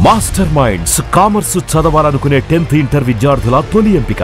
Master minds commerce చదవాలనుకునే 10th inter విద్యార్థుల తొలి ఎంపిక.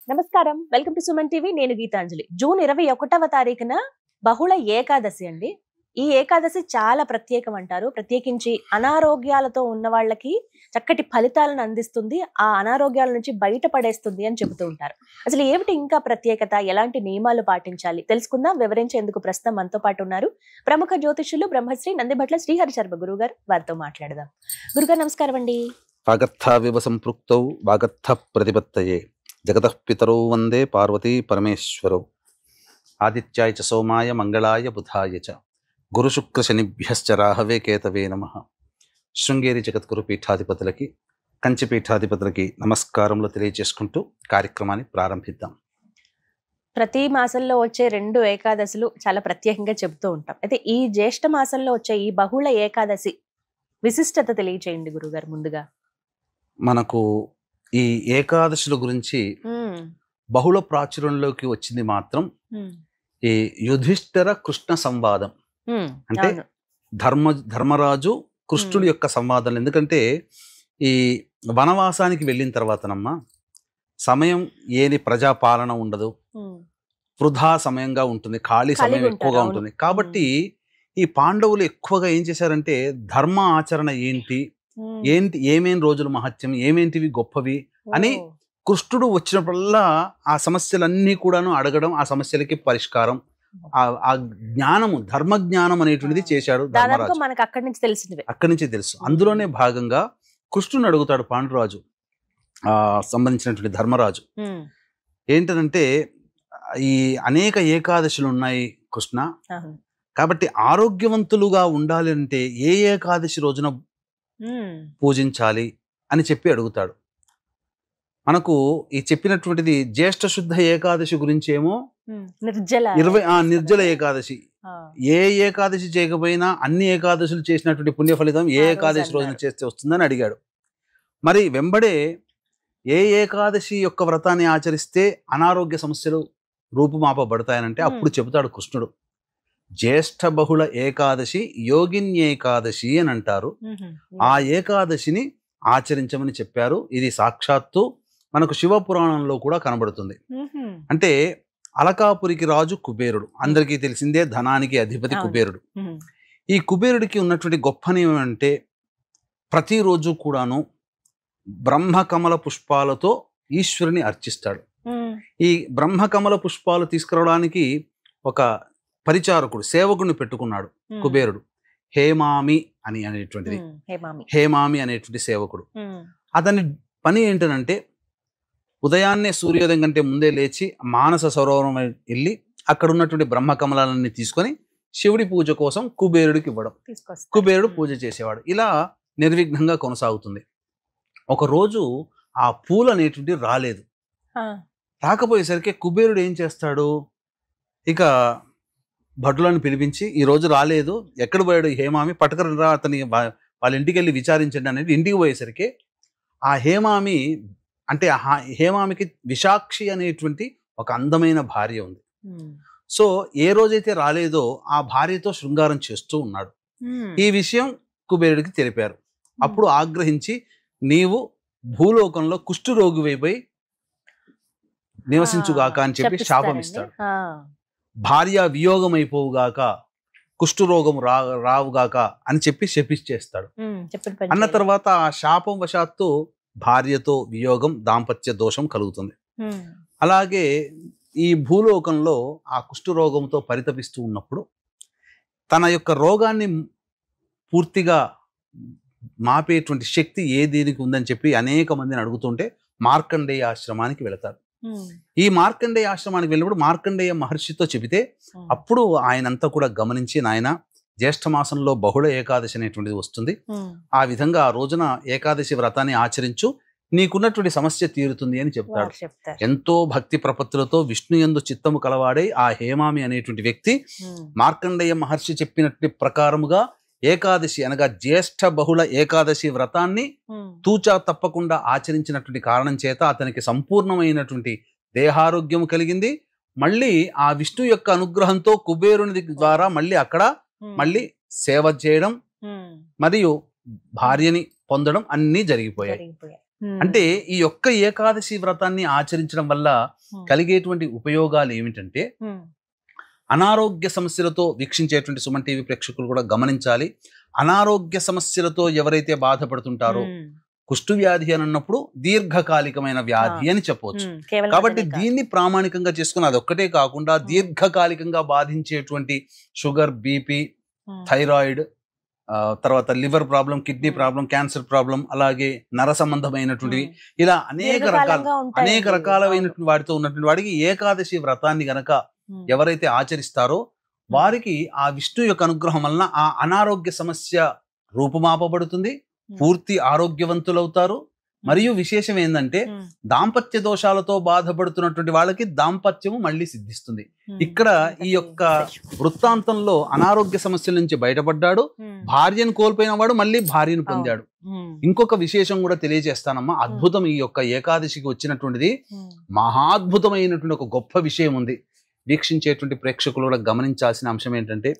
నమస్కారం, వెల్కమ్ టు సుమన్ టీవీ. నేను గీతాంజలి. జూన్ 21వ తారీఖున బహుళ ఏకాదశి అండి. ఈ ఏకాదశి చాలా ప్రత్యేకం అంటారు. ప్రత్యేకించి అనారోగ్యాలతో ఉన్న వాళ్ళకి చక్కటి ఫలితాలను అందిస్తుంది, ఆ అనారోగ్యాల నుంచి బయటపడేస్తుంది అని చెబుతూ ఉంటారు. అసలు ఏమిటి ఇంకా ప్రత్యేకత, ఎలాంటి నియమాలు పాటించాలి తెలుసుకుందాం. వివరించేందుకు ప్రస్తుతం మనతో పాటు ఉన్నారు ప్రముఖ జ్యోతిష్యులు బ్రహ్మశ్రీ నందిభట్ల శ్రీహరి శర్మ గురుగారు. వారితో మాట్లాడదాం. గురుగారు నమస్కారం అండి. వాగర్థావివ సంపృక్తౌ వాగర్థ ప్రతిపత్తయే జగతః పితరౌ వందే పార్వతీ పరమేశ్వరౌ. ఆదిత్యాయ చ సోమాయ మంగళాయ బుధాయ చ గురు శుక్ర శనిభ్యశ్చ రాహవే కేతవే నమః. శృంగేరి జగద్గురు పీఠాధిపతులకి, కంచి పీఠాధిపతులకి నమస్కారములు తెలియజేసుకుంటూ కార్యక్రమాన్ని ప్రారంభిద్దాం. ప్రతి మాసంలో వచ్చే 2 ఏకాదశులు చాలా ప్రత్యేకంగా చెబుతూ ఉంటాం. అయితే ఈ జ్యేష్ఠ మాసంలో వచ్చే ఈ బహుళ ఏకాదశి విశిష్టత తెలియచేయండి గురుగారు. ముందుగా మనకు ఈ ఏకాదశుల గురించి బహుళ ప్రాచుర్యంలోకి వచ్చింది మాత్రం ఈ యుధిష్ఠిర కృష్ణ సంవాదం. అంటే ధర్మరాజు కృష్ణుడి యొక్క సంవాదం. ఎందుకంటే ఈ వనవాసానికి వెళ్ళిన తర్వాతనమ్మ సమయం ఏది ప్రజాపాలన ఉండదు, వృధా సమయంగా ఉంటుంది, ఖాళీ సమయం ఎక్కువగా ఉంటుంది. కాబట్టి ఈ పాండవులు ఎక్కువగా ఏం చేశారంటే ధర్మ ఆచరణ ఏంటి, ఏమేం రోజులు మహత్యం, ఏమేంటివి గొప్పవి అని కృష్ణుడు వచ్చినప్పుడల్లా ఆ సమస్యలన్నీ కూడాను అడగడం, ఆ సమస్యలకి పరిష్కారం, ఆ జ్ఞానము, ధర్మ జ్ఞానం అనేటువంటిది చేశాడు ధర్మరాజు. మనకు అక్కడి నుంచి తెలుసు. అందులోనే భాగంగా కృష్ణుని అడుగుతాడు పాండురాజు సంబంధించినటువంటి ధర్మరాజు. ఏంటంటే ఈ అనేక ఏకాదశులు ఉన్నాయి కృష్ణ, కాబట్టి ఆరోగ్యవంతులుగా ఉండాలి అంటే ఏ ఏకాదశి రోజున పూజించాలి అని చెప్పి అడుగుతాడు. మనకు ఈ చెప్పినటువంటిది జ్యేష్ఠ శుద్ధ ఏకాదశి గురించి ఏమో నిర్జల ఏకాదశి. ఏ ఏకాదశి చేయకపోయినా అన్ని ఏకాదశులు చేసినటువంటి పుణ్య ఫలితం ఏ ఏకాదశి రోజున చేస్తే వస్తుందని అడిగాడు. మరి వెంబడే ఏ ఏకాదశి యొక్క వ్రతాన్ని ఆచరిస్తే అనారోగ్య సమస్యలు రూపుమాపబడతాయనంటే అప్పుడు చెబుతాడు కృష్ణుడు, జ్యేష్ఠ బహుళ ఏకాదశి యోగిన్యేకాదశి అని అంటారు. ఆ ఏకాదశిని ఆచరించమని చెప్పారు. ఇది సాక్షాత్తు మనకు శివపురాణంలో కూడా కనబడుతుంది. అంటే అలకాపురికి రాజు కుబేరుడు, అందరికీ తెలిసిందే, ధనానికి అధిపతి కుబేరుడు. ఈ కుబేరుడికి ఉన్నటువంటి గొప్ప ఏమంటే ప్రతిరోజు కూడాను బ్రహ్మకమల పుష్పాలతో ఈశ్వరుని అర్చిస్తాడు. ఈ బ్రహ్మకమల పుష్పాలు తీసుకురావడానికి ఒక పరిచారకుడు, సేవకుడిని పెట్టుకున్నాడు కుబేరుడు. హేమామి అనేటువంటి సేవకుడు. అతని పని ఏంటనంటే ఉదయాన్నే సూర్యోదయం కంటే ముందే లేచి మానస సరోవరం వెళ్ళి అక్కడ ఉన్నటువంటి బ్రహ్మకమలాలన్నీ తీసుకొని శివుడి పూజ కోసం కుబేరుడికి ఇవ్వడం, కుబేరుడు పూజ చేసేవాడు. ఇలా నిర్విఘ్నంగా కొనసాగుతుంది. ఒకరోజు ఆ పూలు అనేటువంటి రాలేదు. రాకపోయేసరికి కుబేరుడు ఏం చేస్తాడు, ఇక భటులను పిలిపించి ఈ రోజు రాలేదు, ఎక్కడ పోయాడు హేమామి, పట్టుకరా, అతని వాళ్ళ ఇంటికి వెళ్ళి విచారించండి అనేది. ఇంటికి పోయేసరికి ఆ హేమామి అంటే హేమామికి విశాక్షి అనేటువంటి ఒక అందమైన భార్య ఉంది. సో ఏ రోజైతే రాలేదో ఆ భార్యతో శృంగారం చేస్తూ ఉన్నాడు. ఈ విషయం కుబేరుడికి తెలిపారు. అప్పుడు ఆగ్రహించి నీవు భూలోకంలో కుష్ఠరోగి వైపోయి నివసించుగాక అని చెప్పి శాపం ఇస్తాడు. భార్య వియోగం అయిపోవుగాక, కుష్ఠరోగం రావుగాక అని చెప్పి శపిచ్చేస్తాడు. అన్న తర్వాత ఆ శాపం వశాత్తు భార్యతో వియోగం, దాంపత్య దోషం కలుగుతుంది. అలాగే ఈ భూలోకంలో ఆ కుష్ఠరోగంతో పరితపిస్తూ ఉన్నప్పుడు తన యొక్క రోగాన్ని పూర్తిగా మాపేటువంటి శక్తి ఏ దీనికి ఉందని చెప్పి అనేక మందిని అడుగుతుంటే మార్కండేయ ఆశ్రమానికి వెళతారు. ఈ మార్కండేయ ఆశ్రమానికి వెళ్ళినప్పుడు మార్కండేయ మహర్షితో చెబితే అప్పుడు ఆయనంతా కూడా గమనించి, నాయన జ్యేష్ఠ మాసంలో బహుళ ఏకాదశి అనేటువంటిది వస్తుంది, ఆ విధంగా ఆ రోజున ఏకాదశి వ్రతాన్ని ఆచరించు, నీకున్నటువంటి సమస్య తీరుతుంది అని చెప్తాడు. ఎంతో భక్తి ప్రపత్తులతో విష్ణు యందు చిత్తము కలవాడై ఆ హేమామి అనేటువంటి వ్యక్తి మార్కండేయ మహర్షి చెప్పినట్టు ప్రకారముగా ఏకాదశి అనగా జ్యేష్ఠ బహుళ ఏకాదశి వ్రతాన్ని తూచా తప్పకుండా ఆచరించినటువంటి కారణం చేత అతనికి సంపూర్ణమైనటువంటి దేహారోగ్యం కలిగింది. మళ్ళీ ఆ విష్ణు యొక్క అనుగ్రహంతో కుబేరుని ద్వారా మళ్ళీ అక్కడ మళ్ళీ సేవ చేయడం మరియు భార్యని పొందడం అన్నీ జరిగిపోయాయి. అంటే ఈ యొక్క ఏకాదశి వ్రతాన్ని ఆచరించడం వల్ల కలిగేటువంటి ఉపయోగాలు ఏమిటంటే, అనారోగ్య సమస్యలతో వీక్షించేటువంటి సుమన్ టీవీ ప్రేక్షకులు కూడా గమనించాలి. అనారోగ్య సమస్యలతో ఎవరైతే బాధపడుతుంటారో, కుష్టు వ్యాధి అని అన్నప్పుడు దీర్ఘకాలికమైన వ్యాధి అని చెప్పవచ్చు. కాబట్టి దీన్ని ప్రామాణికంగా చేసుకుని అదొక్కటే కాకుండా దీర్ఘకాలికంగా బాధించేటువంటి షుగర్, బీపీ, థైరాయిడ్, తర్వాత liver problem, kidney problem, cancer problem, అలాగే నర సంబంధమైనటువంటివి, ఇలా అనేక రకాలైనటువంటి వాటితో ఉన్నటువంటి వాడికి ఏకాదశి వ్రతాన్ని గనక ఎవరైతే ఆచరిస్తారో వారికి ఆ విష్ణు యొక్క అనుగ్రహం వలన ఆ అనారోగ్య సమస్య రూపుమాపబడుతుంది, పూర్తి ఆరోగ్యవంతులవుతారు. మరియు విశేషం ఏంటంటే, దాంపత్య దోషాలతో బాధపడుతున్నటువంటి వాళ్ళకి దాంపత్యము మళ్ళీ సిద్ధిస్తుంది. ఇక్కడ ఈ యొక్క వృత్తాంతంలో అనారోగ్య సమస్యల నుంచి బయటపడ్డాడు, భార్యను కోల్పోయిన వాడు మళ్ళీ భార్యను పొందాడు. ఇంకొక విశేషం కూడా తెలియజేస్తానమ్మా. అద్భుతం ఈ యొక్క ఏకాదశికి వచ్చినటువంటిది మహాద్భుతమైనటువంటి ఒక గొప్ప విషయం ఉంది. వీక్షించేటువంటి ప్రేక్షకులు కూడా గమనించాల్సిన అంశం ఏంటంటే,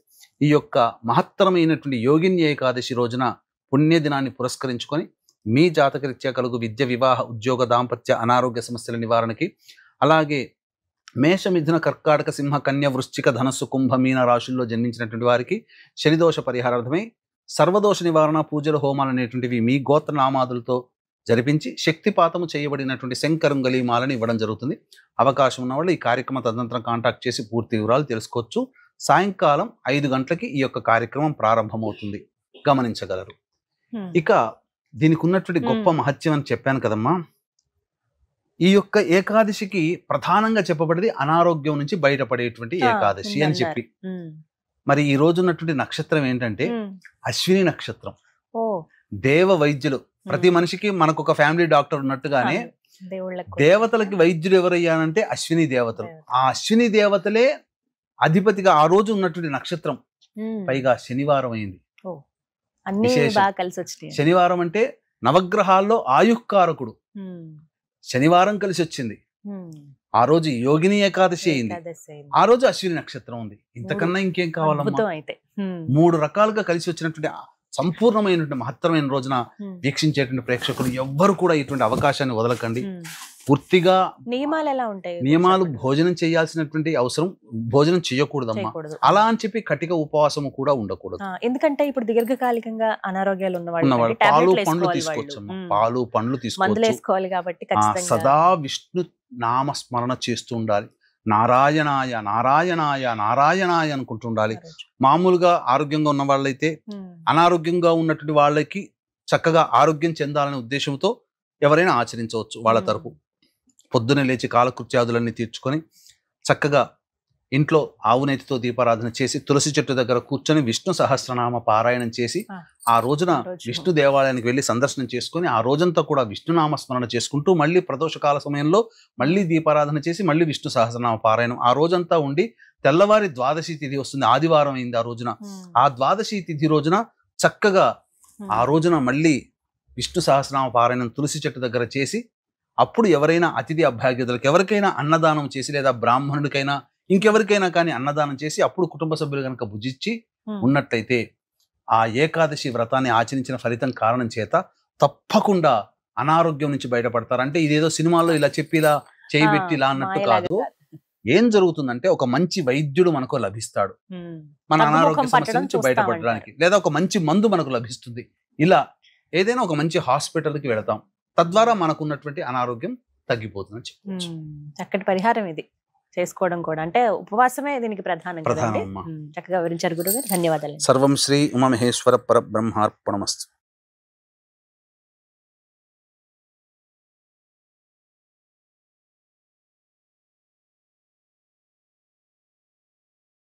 ఈ యొక్క మహత్తరమైనటువంటి యోగిని ఏకాదశి రోజున పుణ్యదినాన్ని పురస్కరించుకొని మీ జాతకరీత్యా కలుగు విద్య, వివాహ, ఉద్యోగ, దాంపత్య, అనారోగ్య సమస్యల నివారణకి, అలాగే మేష, మిథున, కర్కాటక, సింహ, కన్య, వృశ్చిక, ధనస్సు, కుంభ, మీన రాశుల్లో జన్మించినటువంటి వారికి శనిదోష పరిహారార్థమై సర్వదోష నివారణ పూజలు, హోమాలు అనేటువంటివి మీ గోత్ర నామాదులతో జరిపించి శక్తిపాతము చేయబడినటువంటి శంకరంగలి మాలని ఇవ్వడం జరుగుతుంది. అవకాశం ఉన్న వాళ్ళు ఈ కార్యక్రమం తదనంతరం కాంటాక్ట్ చేసి పూర్తి వివరాలు తెలుసుకోవచ్చు. సాయంకాలం 5 గంటలకి ఈ యొక్క కార్యక్రమం ప్రారంభమవుతుంది, గమనించగలరు. ఇక దీనికి ఉన్నటువంటి గొప్ప మహత్యం అని చెప్పాను కదమ్మా. ఈ యొక్క ఏకాదశికి ప్రధానంగా చెప్పబడింది అనారోగ్యం నుంచి బయటపడేటువంటి ఏకాదశి అని చెప్పి. మరి ఈ రోజు ఉన్నటువంటి నక్షత్రం ఏంటంటే అశ్విని నక్షత్రం. దేవ వైద్యులు, ప్రతి మనిషికి మనకు ఒక ఫ్యామిలీ డాక్టర్ ఉన్నట్టుగానే దేవతలకి వైద్యుడు ఎవరయ్యానంటే అశ్విని దేవతలు. ఆ అశ్విని దేవతలే అధిపతిగా ఆ రోజు ఉన్నటువంటి నక్షత్రం, పైగా శనివారం అయింది. శనివారం అంటే నవగ్రహాల్లో ఆయుఃకారకుడు, శనివారం కలిసి వచ్చింది. ఆ రోజు యోగిని ఏకాదశి అయింది, ఆ రోజు అశ్విని నక్షత్రం ఉంది. ఇంతకన్నా ఇంకేం కావాలమ్మా? 3 రకాలుగా కలిసి వచ్చినటువంటి సంపూర్ణమైనటువంటి మహత్తరమైన రోజున వీక్షించేటువంటి ప్రేక్షకులు ఎవ్వరు కూడా ఇటువంటి అవకాశాన్ని వదలకండి. పూర్తిగా నియమాలు ఎలా ఉంటాయి? నియమాలు, భోజనం చేయాల్సినటువంటి అవసరం, భోజనం చేయకూడదమ్మా. అలా అని చెప్పి కటిక ఉపవాసము కూడా ఉండకూడదు. ఎందుకంటే ఇప్పుడు దీర్ఘకాలికంగా అనారోగ్యాలు ఉన్నవాళ్ళు పాలు, పండ్లు తీసుకోవచ్చమ్మా. పాలు, పండ్లు తీసుకోవాలి కాబట్టి సదా విష్ణు నామస్మరణ చేస్తూ ఉండాలి. నారాయణాయ నారాయణాయ నారాయణాయ అనుకుంటూ ఉండాలి. మామూలుగా ఆరోగ్యంగా ఉన్న వాళ్ళైతే అనారోగ్యంగా ఉన్నటువంటి వాళ్ళకి చక్కగా ఆరోగ్యం చెందాలనే ఉద్దేశంతో ఎవరైనా ఆచరించవచ్చు. వాళ్ళ తరపు పొద్దునే లేచి కాలకృత్యాదులన్నీ తీర్చుకొని చక్కగా ఇంట్లో ఆవునేతితో దీపారాధన చేసి తులసి చెట్టు దగ్గర కూర్చొని విష్ణు సహస్రనామ పారాయణం చేసి ఆ రోజున విష్ణు దేవాలయానికి వెళ్ళి సందర్శనం చేసుకొని ఆ రోజంతా కూడా విష్ణునామ స్మరణ చేసుకుంటూ మళ్ళీ ప్రదోషకాల సమయంలో మళ్ళీ దీపారాధన చేసి మళ్ళీ విష్ణు సహస్రనామ పారాయణం ఆ రోజంతా ఉండి తెల్లవారి ద్వాదశి తిథి వస్తుంది. ఆదివారం అయింది ఆ రోజున. ఆ ద్వాదశి తిథి రోజున చక్కగా ఆ రోజున మళ్ళీ విష్ణు సహస్రనామ పారాయణం తులసి చెట్టు దగ్గర చేసి అప్పుడు ఎవరైనా అతిథి అభ్యాగతులకు ఎవరికైనా అన్నదానం చేసి, లేదా బ్రాహ్మణుడికైనా ఇంకెవరికైనా కానీ అన్నదానం చేసి అప్పుడు కుటుంబ సభ్యులు కనుక భుజించి ఉన్నట్టయితే ఆ ఏకాదశి వ్రతాన్ని ఆచరించిన ఫలితం కారణం చేత తప్పకుండా అనారోగ్యం నుంచి బయటపడతారు. అంటే ఇదేదో సినిమాల్లో ఇలా చెప్పి ఇలా చేయబెట్టి ఇలా అన్నట్టు కాదు. ఏం జరుగుతుందంటే ఒక మంచి వైద్యుడు మనకు లభిస్తాడు మన అనారోగ్య సమస్య నుంచి బయటపడడానికి, లేదా ఒక మంచి మందు మనకు లభిస్తుంది. ఇలా ఏదైనా ఒక మంచి హాస్పిటల్కి వెళతాం, తద్వారా మనకున్నటువంటి అనారోగ్యం తగ్గిపోతుందని చెప్పవచ్చు. చక్కటి పరిహారం ఇది చేసుకోవడం కూడా, అంటే ఉపవాసమే దీనికి ప్రధానం. చక్కగా వివరించారు గురుగారు, ధన్యవాదాలు. సర్వం శ్రీ ఉమామహేశ్వర పరబ్రహ్మార్పణమస్తు.